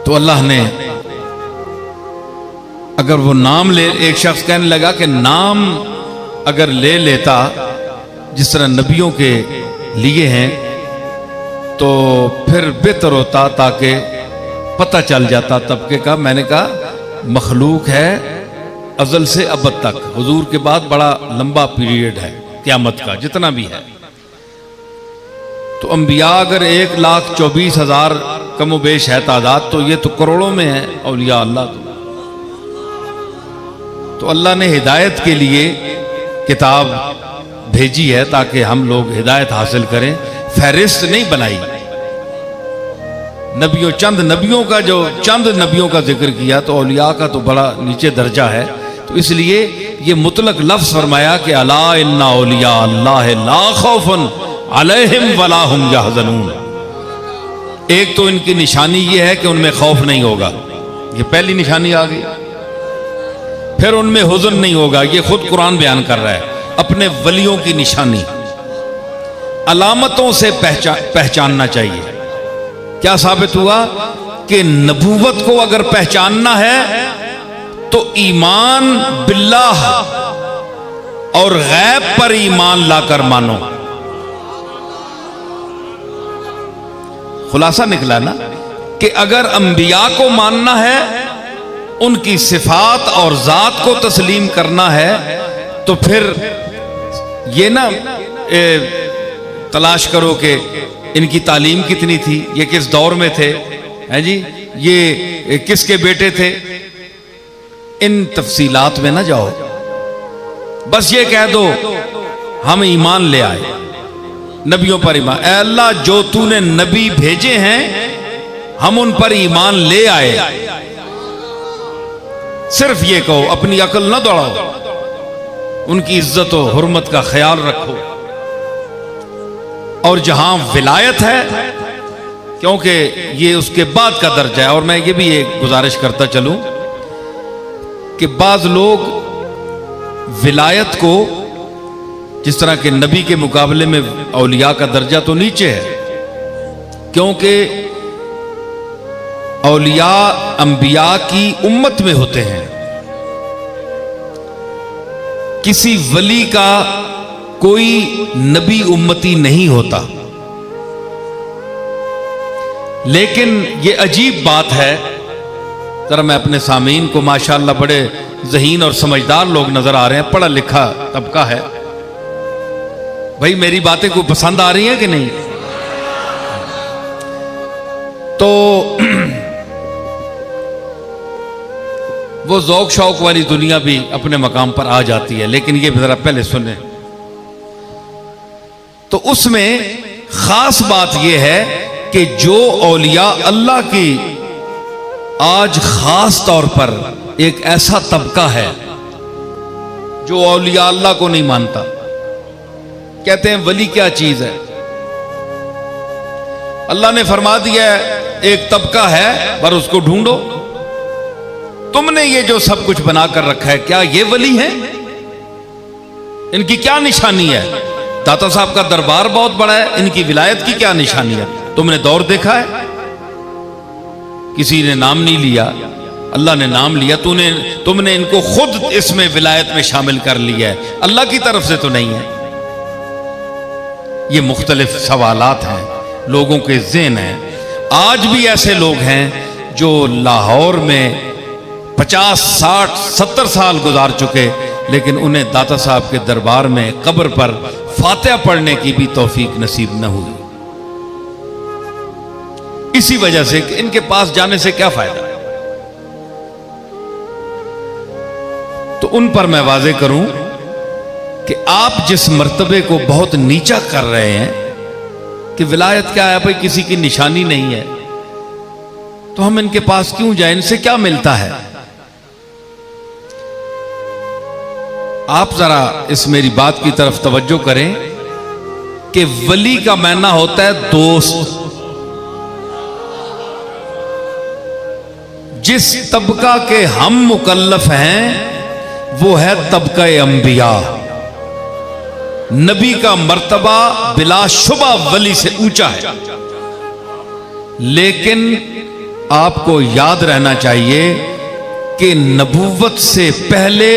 तो अल्लाह ने अगर वो नाम ले, एक शख्स कहने लगा कि नाम अगर ले लेता जिस तरह नबियों के लिए हैं तो फिर बेहतर होता, ताकि पता चल जाता तबके का। मैंने कहा मखलूक है अज़ल से अबद तक, हुजूर के बाद बड़ा लंबा पीरियड है क़यामत का जितना भी है। तो अंबिया अगर 1,24,000 कमोबेश है तादाद, तो ये तो करोड़ों में है औलिया अल्लाह। तो अल्लाह ने हिदायत के लिए किताब भेजी है ताकि हम लोग हिदायत हासिल करें, फहरिस्त नहीं बनाई। नबियों, चंद नबियों का, जो चंद नबियों का जिक्र किया, तो औलिया का तो बड़ा नीचे दर्जा है। तो इसलिए ये मुतलक लफ्ज फरमाया कि अला इन्ना औलिया अल्लाह ला खौफुन अलैहिम वला हुम यहज़नून। एक तो इनकी निशानी ये है कि उनमें खौफ नहीं होगा, ये पहली निशानी आ गई। फिर उनमें हुज़न नहीं होगा, ये खुद कुरान बयान कर रहा है अपने वलियों की निशानी। अलामतों से पहचानना चाहिए। क्या साबित हुआ कि नबूवत को अगर पहचानना है तो ईमान बिल्लाह और गैब पर ईमान लाकर मानो। खुलासा निकला ना कि अगर अंबिया को मानना है, उनकी सिफात और जात को तस्लीम करना है, तो फिर ये ना तलाश करो कि इनकी तालीम कितनी थी, ये किस दौर में थे, हैं जी, ये किसके बेटे थे। इन तफसीलात में ना जाओ, बस ये कह दो हम ईमान ले आए, नबियों पर ईमान। ऐ अल्लाह, जो तूने नबी भेजे हैं हम उन पर ईमान ले आए। सिर्फ ये कहो, अपनी अकल ना दौड़ाओ, उनकी इज्जत और हुर्मत का ख्याल रखो। और जहां विलायत है, क्योंकि ये उसके बाद का दर्जा है। और मैं ये भी एक गुजारिश करता चलूं कि बाज लोग विलायत को, जिस तरह के नबी के मुकाबले में औलिया का दर्जा तो नीचे है, क्योंकि औलिया अंबिया की उम्मत में होते हैं। किसी वली का कोई नबी उम्मती नहीं होता। लेकिन ये अजीब बात है, जरा मैं अपने सामीन को, माशाअल्लाह बड़े ज़हीन और समझदार लोग नजर आ रहे हैं, पढ़ा लिखा तबका है। भाई मेरी बातें को पसंद आ रही हैं कि नहीं? तो वो ज़ौक शौक वाली दुनिया भी अपने मकाम पर आ जाती है, लेकिन ये जरा पहले सुने। तो उसमें खास बात यह है कि जो औलिया अल्लाह की, आज खास तौर पर एक ऐसा तबका है जो औलिया अल्लाह को नहीं मानता। कहते हैं वली क्या चीज है? अल्लाह ने फरमा दिया है एक तबका है, पर उसको ढूंढो। तुमने ये जो सब कुछ बनाकर रखा है, क्या ये वली है? इनकी क्या निशानी है? दाता साहब का दरबार बहुत बड़ा है, इनकी विलायत की क्या निशानी है? तुमने दौर देखा है? किसी ने नाम नहीं लिया, अल्लाह ने नाम लिया। तुमने इनको खुद इसमें विलायत में शामिल कर लिया है, अल्लाह की तरफ से तो नहीं है। ये मुख्तलिफ सवालात हैं, लोगों के ज़हन हैं। आज भी ऐसे लोग हैं जो लाहौर में 50, 60, 70 साल गुजार चुके, लेकिन उन्हें दाता साहब के दरबार में कब्र पर फातिहा पढ़ने की भी तौफीक नसीब न हुई। इसी वजह से कि इनके पास जाने से क्या फायदा। तो उन पर मैं वाजे करूं कि आप जिस मर्तबे को बहुत नीचा कर रहे हैं कि विलायत क्या है भाई, किसी की निशानी नहीं है, तो हम इनके पास क्यों जाएं? इनसे क्या मिलता है? आप जरा इस मेरी बात की तरफ तवज्जो करें कि वली का मायना होता है दोस्त। जिस तबका के हम मुकल्लफ हैं वो है तबका अंबिया। नबी का मर्तबा बिलाशुबा वली से ऊंचा है, लेकिन आपको याद रहना चाहिए कि नबूवत से पहले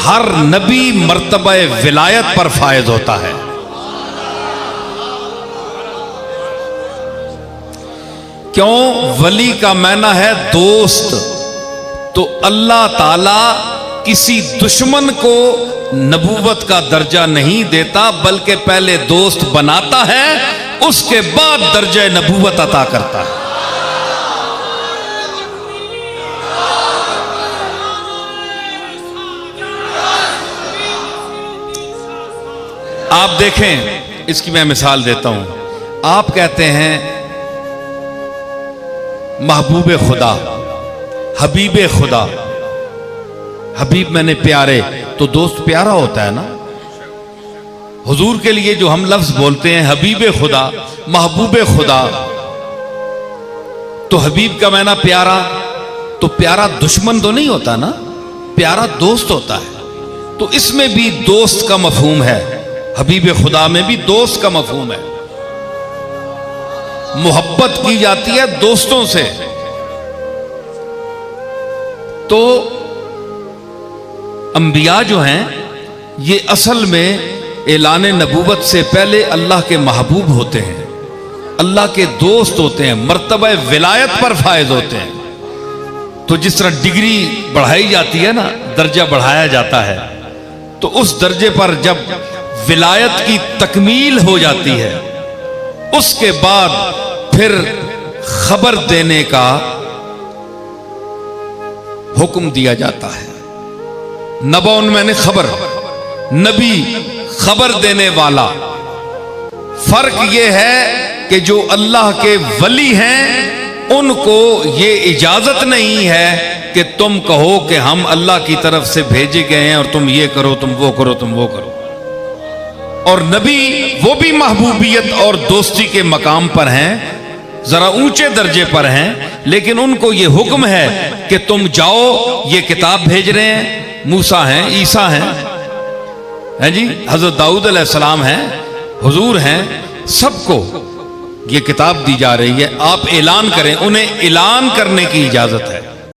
हर नबी मर्तबा विलायत पर फायज होता है। क्यों? वली का माना है दोस्त। तो अल्लाह ताला किसी दुश्मन को नबूवत का दर्जा नहीं देता, बल्कि पहले दोस्त बनाता है, उसके बाद दर्जा नबूवत अता करता है। आप देखें, इसकी मैं मिसाल देता हूं। आप कहते हैं महबूबे खुदा, हबीबे खुदा, हबीब मैंने प्यारे, तो दोस्त प्यारा होता है ना। हुजूर के लिए जो हम लफ्ज बोलते हैं हबीबे खुदा, महबूबे खुदा, तो हबीब का माना प्यारा, तो प्यारा दुश्मन तो नहीं होता ना, प्यारा दोस्त होता है। तो इसमें भी दोस्त का मफहूम है, हबीबे खुदा में भी दोस्त का मफहूम है। मोहब्बत की जाती है दोस्तों से। तो अंबिया जो हैं ये असल में ऐलान नबूवत से पहले अल्लाह के महबूब होते हैं, अल्लाह के दोस्त होते हैं, मर्तबा विलायत पर फायज होते हैं। तो जिस तरह डिग्री बढ़ाई जाती है ना, दर्जा बढ़ाया जाता है, तो उस दर्जे पर जब विलायत की तकमील हो जाती है, उसके बाद फिर खबर देने का हुक्म दिया जाता है। नबौन मैंने खबर, नबी खबर देने वाला। फर्क यह है कि जो अल्लाह के वली हैं उनको ये इजाजत नहीं है कि तुम कहो कि हम अल्लाह की तरफ से भेजे गए हैं और तुम ये करो, तुम वो करो, तुम वो करो। और नबी वो भी महबूबियत और दोस्ती के मकाम पर हैं, जरा ऊंचे दर्जे पर हैं, लेकिन उनको ये हुक्म है कि तुम जाओ, ये किताब भेज रहे हैं, मूसा हैं, ईसा हैं जी, हजरत दाऊद अलैहिस्सलाम हैं, हुजूर हैं, सबको ये किताब दी जा रही है, आप ऐलान करें। उन्हें ऐलान करने की इजाजत है।